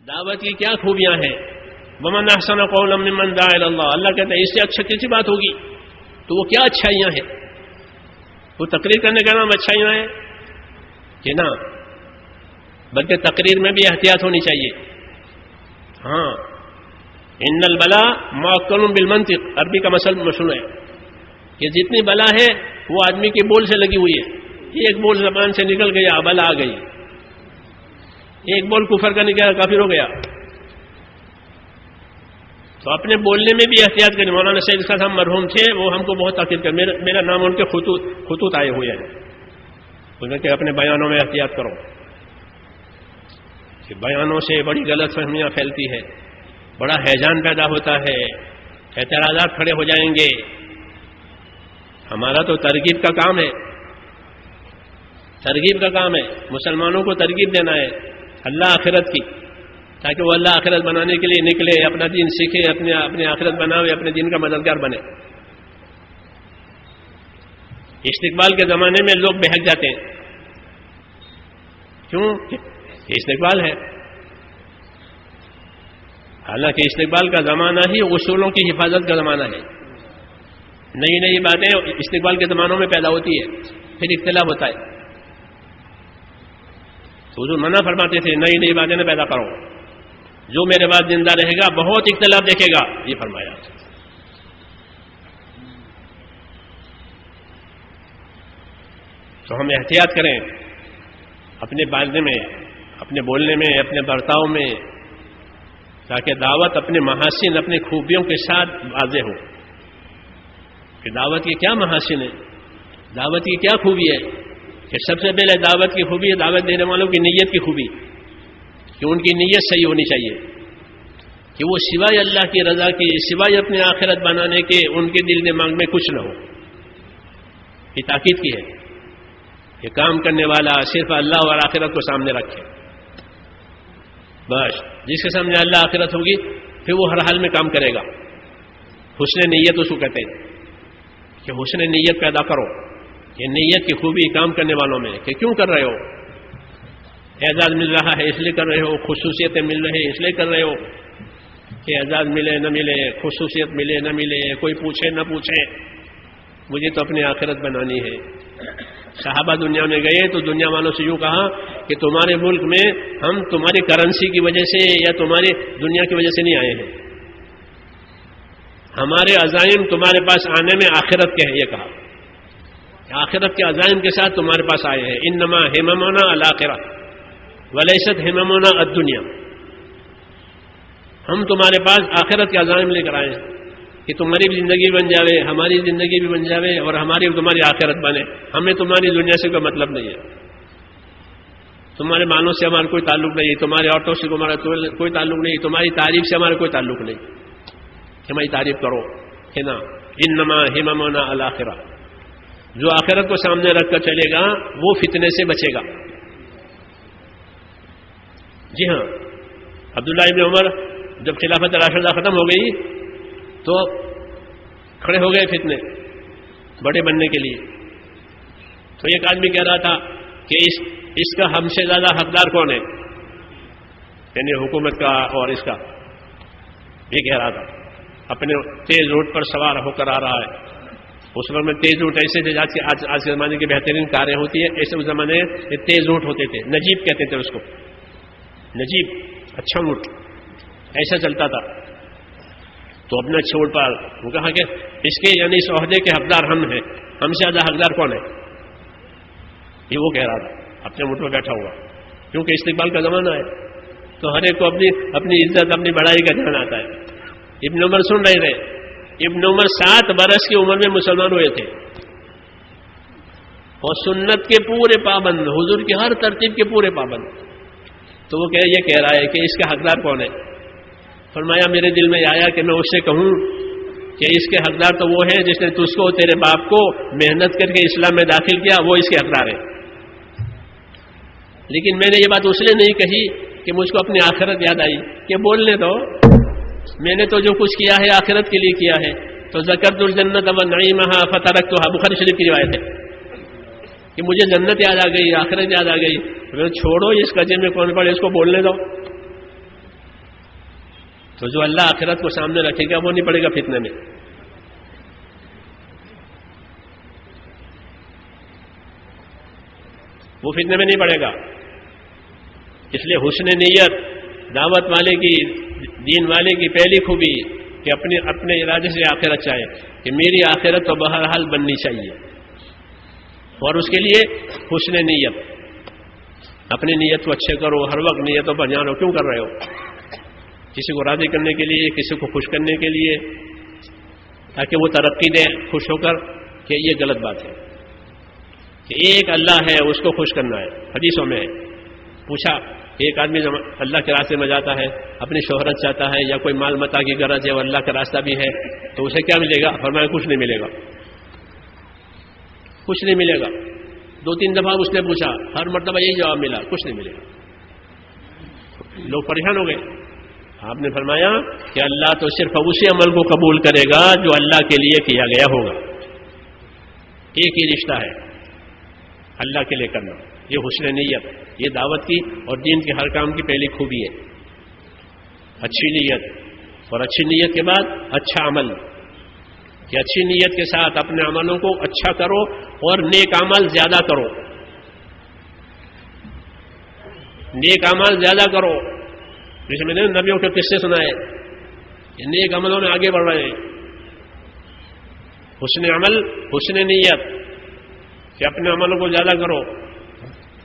دعوت کی کیا خوبیاں ہیں. ومن احسن قولا ممن دعا الی اللہ، اللہ کہتے ہیں اس سے اچھا کسی بات ہوگی. تو وہ کیا اچھائیاں ہیں؟ وہ تقریر کرنے کا نام اچھائیاں ہیں کہ نہ، بلکہ تقریر میں بھی احتیاط ہونی چاہیے. ہاں، ان البلا معقل بالمنطق، عربی کا مثل مشہور ہے کہ جتنی بلا ہے وہ آدمی کے بول سے لگی ہوئی ہے. ایک بول زبان سے نکل گیا بلا آ گئی، ایک بول کفر کا نکلا کافر ہو گیا. تو اپنے بولنے میں بھی احتیاط کریں. مولانا سید کا صاحب مرحوم تھے، وہ ہم کو بہت تاکید کر، میرا نام ان کے خطوط آئے ہوئے ہیں. انہوں کہ اپنے بیانوں میں احتیاط کرو کہ بیانوں سے بڑی غلط فہمیاں پھیلتی ہے، بڑا ہیجان پیدا ہوتا ہے، اعتراضات کھڑے ہو جائیں گے. ہمارا تو ترغیب کا کام ہے، ترغیب کا کام ہے، مسلمانوں کو ترغیب دینا ہے اللہ آخرت کی، تاکہ وہ اللہ آخرت بنانے کے لیے نکلے، اپنا دین سیکھے، اپنے آخرت بناوے، اپنے دین کا مددگار بنے. استقبال کے زمانے میں لوگ بہک جاتے ہیں. کیوں؟ استقبال ہے. حالانکہ استقبال کا زمانہ ہی اصولوں کی حفاظت کا زمانہ ہے. نئی نئی باتیں استقبال کے زمانوں میں پیدا ہوتی ہے، پھر اختلاف ہوتا ہے. تو حضور منع فرماتے تھے نئی نئی باتیں نہ پیدا کرو، جو میرے بعد زندہ رہے گا بہت اختلاف دیکھے گا، یہ فرمایا. تو ہم احتیاط کریں اپنے باتیں میں، اپنے بولنے میں، اپنے برتاؤ میں، تاکہ دعوت اپنے محاسن، اپنے خوبیوں کے ساتھ واضح ہو کہ دعوت کی کیا محاسن ہے، دعوت کی کیا خوبی ہے. کہ سب سے پہلے دعوت کی خوبی ہے دعوت دینے والوں کی نیت کی خوبی، کہ ان کی نیت صحیح ہونی چاہیے، کہ وہ سوائے اللہ کی رضا کی، سوائے اپنے آخرت بنانے کے ان کے دل دماغ میں کچھ نہ ہو. یہ تاکید کی ہے کہ کام کرنے والا صرف اللہ اور آخرت کو سامنے رکھے. بس جس کے سامنے اللہ آخرت ہوگی پھر وہ ہر حال میں کام کرے گا. حسن نیت اس کو کہتے ہیں کہ حسن نیت پیدا کرو. یہ نیت کی خوبی کام کرنے والوں میں کہ کیوں کر رہے ہو، اعزاز مل رہا ہے اس لیے کر رہے ہو، خصوصیتیں مل رہی ہیں اس لیے کر رہے ہو، کہ اعزاز ملے نہ ملے، خصوصیت ملے نہ ملے، کوئی پوچھے نہ پوچھے، مجھے تو اپنی آخرت بنانی ہے. صحابہ دنیا میں گئے تو دنیا والوں سے یوں کہا کہ تمہارے ملک میں ہم تمہاری کرنسی کی وجہ سے یا تمہاری دنیا کی وجہ سے نہیں آئے ہیں، ہمارے عزائم تمہارے پاس آنے میں آخرت کے ہیں. یہ کہا آخرت کے عزائم کے ساتھ تمہارے پاس آئے ہیں. انما ہممنا الآخرہ ولیست ہممنا الدنیا. ہم تمہارے پاس آخرت کے عزائم لے کر آئے ہیں کہ تمہاری بھی زندگی بن جاوے، ہماری زندگی بھی بن جاوے، اور ہماری اور تمہاری آخرت بنے. ہمیں تمہاری دنیا سے کوئی مطلب نہیں ہے، تمہارے مالوں سے ہمارا کوئی تعلق نہیں، تمہارے عورتوں سے ہمارا کوئی تعلق نہیں، تمہاری تعریف سے ہمارا کوئی تعلق نہیں. ہماری تعریف کرو ہے نا. انما ہممنا الآخرہ. جو آخرت کو سامنے رکھ کر چلے گا وہ فتنے سے بچے گا. جی ہاں، عبداللہ ابن عمر جب خلافت راشدہ ختم ہو گئی تو کھڑے ہو گئے فتنے بڑے بننے کے لیے. تو ایک آدمی کہہ رہا تھا کہ اس کا ہم سے زیادہ حقدار کون ہے، یعنی حکومت کا اور اس کا. یہ کہہ رہا تھا اپنے تیز روٹ پر سوار ہو کر آ رہا ہے. اس وقت میں تیز روٹ ایسے تھے آج کے زمانے کی بہترین کاریں ہوتی ہے، ایسے اس زمانے میں تیز روٹ ہوتے تھے، نجیب کہتے تھے اس کو، نجیب اچھا روٹ ایسا چلتا تھا. تو اپنے اچھے روٹ پر وہ کہا کہ اس کے یعنی اس عہدے کے حقدار ہم ہیں، ہم سے زیادہ حقدار کون ہے. یہ وہ کہہ رہا تھا اپنے روٹ پر بیٹھا ہوا، کیونکہ استقبال کا زمانہ ہے تو ہر ایک کو اپنی عزت اپنی بڑائی کا دھیان آتا ہے. ابن عمر سن رہے تھے. ابن عمر 7 برس کی عمر میں مسلمان ہوئے تھے اور سنت کے پورے پابند، حضور کی ہر ترتیب کے پورے پابند. تو وہ یہ کہہ رہا ہے کہ اس کا حقدار کون ہے. فرمایا میرے دل میں آیا کہ میں اس سے کہوں کہ اس کے حقدار تو وہ ہے جس نے تجھ کو تیرے باپ کو محنت کر کے اسلام میں داخل کیا، وہ اس کے حقدار ہے. لیکن میں نے یہ بات اس لیے نہیں کہی کہ مجھ کو اپنی آخرت یاد آئی کہ بولنے دو، میں نے تو جو کچھ کیا ہے آخرت کے لیے کیا ہے. تو ذکرت الجنت ونعیمہا فترکتھا، بخاری شریف کی روایت ہے کہ مجھے جنت یاد آ گئی، آخرت یاد آ گئی. چھوڑو اس کجے میں کون پڑے، اس کو بولنے دو. تو جو اللہ آخرت کو سامنے رکھے گا وہ نہیں پڑے گا فتنے میں. وہ فتنے میں نہیں پڑے گا. اس لیے حسن نیت دعوت والے کی، دین والے کی پہلی خوبی کہ اپنے ارادے سے آخرت چاہے کہ میری آخرت تو بہرحال بننی چاہیے، اور اس کے لیے حسن نیت. اپنی نیت کو اچھے کرو، ہر وقت نیتوں پر دھیان ہو. کیوں کر رہے ہو؟ کسی کو راضی کرنے کے لیے، کسی کو خوش کرنے کے لیے، تاکہ وہ ترقی دے خوش ہو کر. کہ یہ غلط بات ہے کہ ایک اللہ ہے اس کو خوش کرنا ہے. حدیثوں میں پوچھا ایک آدمی اللہ کے راستے میں جاتا ہے، اپنی شہرت چاہتا ہے یا کوئی مال متا کی غرض ہے اور اللہ کا راستہ بھی ہے، تو اسے کیا ملے گا؟ فرمایا کچھ نہیں ملے گا، کچھ نہیں ملے گا. 2-3 دفعہ اس نے پوچھا، ہر مرتبہ یہی جواب ملا، کچھ نہیں ملے گا. لوگ پریشان ہو گئے. آپ نے فرمایا کہ اللہ تو صرف اسی عمل کو قبول کرے گا جو اللہ کے لیے کیا گیا ہوگا. ایک ہی رشتہ ہے اللہ کے لیے کرنا. یہ حسن نیت، یہ دعوت کی اور دین کے ہر کام کی پہلی خوبی ہے. اچھی نیت، اور اچھی نیت کے بعد اچھا عمل. کہ اچھی نیت کے ساتھ اپنے عملوں کو اچھا کرو اور نیک عمل زیادہ کرو. نیک عمل زیادہ کرو. جیسے میں نے نبیوں کے قصے سنائے، نیک عملوں میں آگے بڑھ رہے ہیں. حسن عمل، حسن نیت کہ اپنے عملوں کو زیادہ کرو.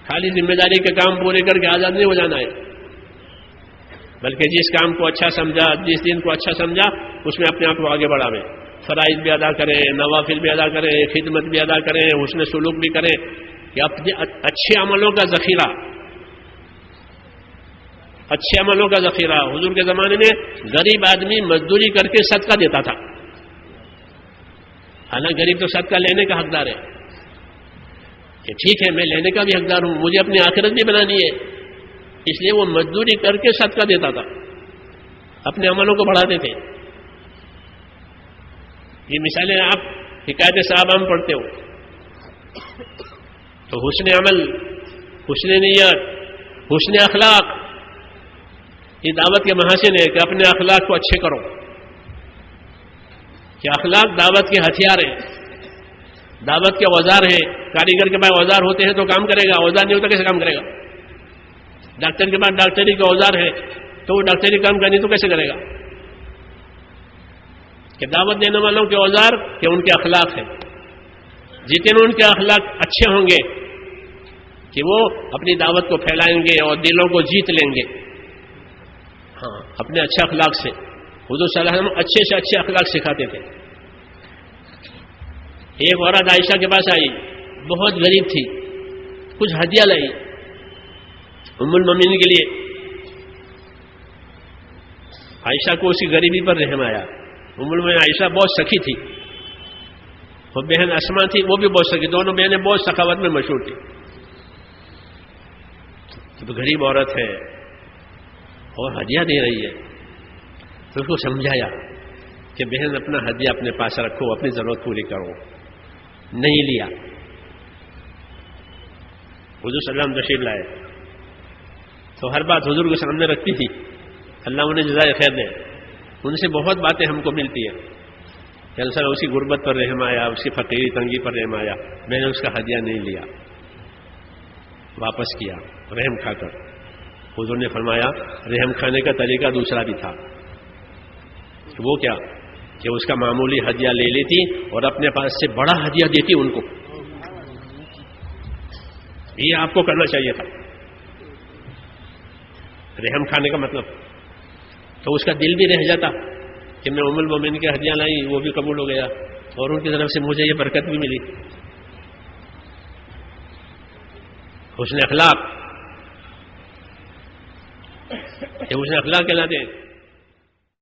خالی ذمہ داری کے کام پورے کر کے آزاد نہیں ہو جانا ہے، بلکہ جس کام کو اچھا سمجھا، جس دن کو اچھا سمجھا، اس میں اپنے آپ کو آگے بڑھاویں. فرائض بھی ادا کریں، نوافل بھی ادا کریں، خدمت بھی ادا کریں، حسن سلوک بھی کریں. کہ اپنے اچھے عملوں کا ذخیرہ، اچھے عملوں کا ذخیرہ. حضور کے زمانے میں غریب آدمی مزدوری کر کے صدقہ دیتا تھا. حالانکہ غریب تو صدقہ لینے کا حقدار ہے کہ ٹھیک ہے میں لینے کا بھی حقدار ہوں، مجھے اپنی آخرت بھی بنانی ہے. اس لیے وہ مزدوری کر کے صدقہ دیتا تھا، اپنے عملوں کو بڑھاتے تھے. یہ مثالیں آپ حکایت صحابہ میں پڑھتے ہو. تو حسن عمل، حسن نیت، حسن اخلاق، یہ دعوت کے محاسن ہے کہ اپنے اخلاق کو اچھے کرو. کہ اخلاق دعوت کے ہتھیار ہیں، دعوت کے اوزار ہیں. کاریگر کے پاس اوزار ہوتے ہیں تو کام کرے گا، اوزار نہیں ہوتا کیسے کام کرے گا؟ ڈاکٹر کے پاس ڈاکٹری کے اوزار ہے تو وہ ڈاکٹری کام کرنی تو کیسے کرے گا؟ کہ دعوت دینے والوں کے اوزار کہ ان کے اخلاق ہیں. جتنے ان کے اخلاق اچھے ہوں گے کہ وہ اپنی دعوت کو پھیلائیں گے اور دلوں کو جیت لیں گے. ہاں، اپنے اچھے اخلاق سے. حضور صلی اللہ علیہ وسلم اچھے سے اچھے اخلاق سکھاتے تھے. ایک عورت عائشہ کے پاس آئی، بہت غریب تھی، کچھ ہدیہ لائی ام المومنین کے لیے. عائشہ کو اسی غریبی پر رحم آیا. ام المومنین عائشہ بہت سخی تھی، اور بہن اسما تھی وہ بھی بہت سخی. دونوں بہنیں بہت سخاوت میں مشہور تھی. تو غریب عورت ہے اور ہدیہ دے رہی ہے، تو اس کو سمجھایا کہ بہن اپنا ہدیہ اپنے پاس رکھو، اپنی ضرورت پوری کرو. نہیں لیا. حضور صلی اللہ علیہ وسلم تشریف لائے تو ہر بات حضور کے سامنے رکھتی تھی. اللہ انہیں جزائے خیر دے. ان سے بہت باتیں ہم کو ملتی ہیں کہ اللہ اسی غربت پر رحم آیا، اس کی فقیری تنگی پر رحم آیا، میں نے اس کا ہدیہ نہیں لیا، واپس کیا رحم کھا کر. حضور نے فرمایا رحم کھانے کا طریقہ دوسرا بھی تھا. وہ کیا کہ اس کا معمولی ہدیہ لے لیتی اور اپنے پاس سے بڑا ہدیہ دیتی ان کو. یہ آپ کو کرنا چاہیے تھا. رحم کھانے کا مطلب تو اس کا دل بھی رہ جاتا کہ میں ام المومنین کے ہدیہ لائی، وہ بھی قبول ہو گیا اور ان کی طرف سے مجھے یہ برکت بھی ملی. حسن اخلاق، یہ حسن اخلاق کہلاتے ہیں.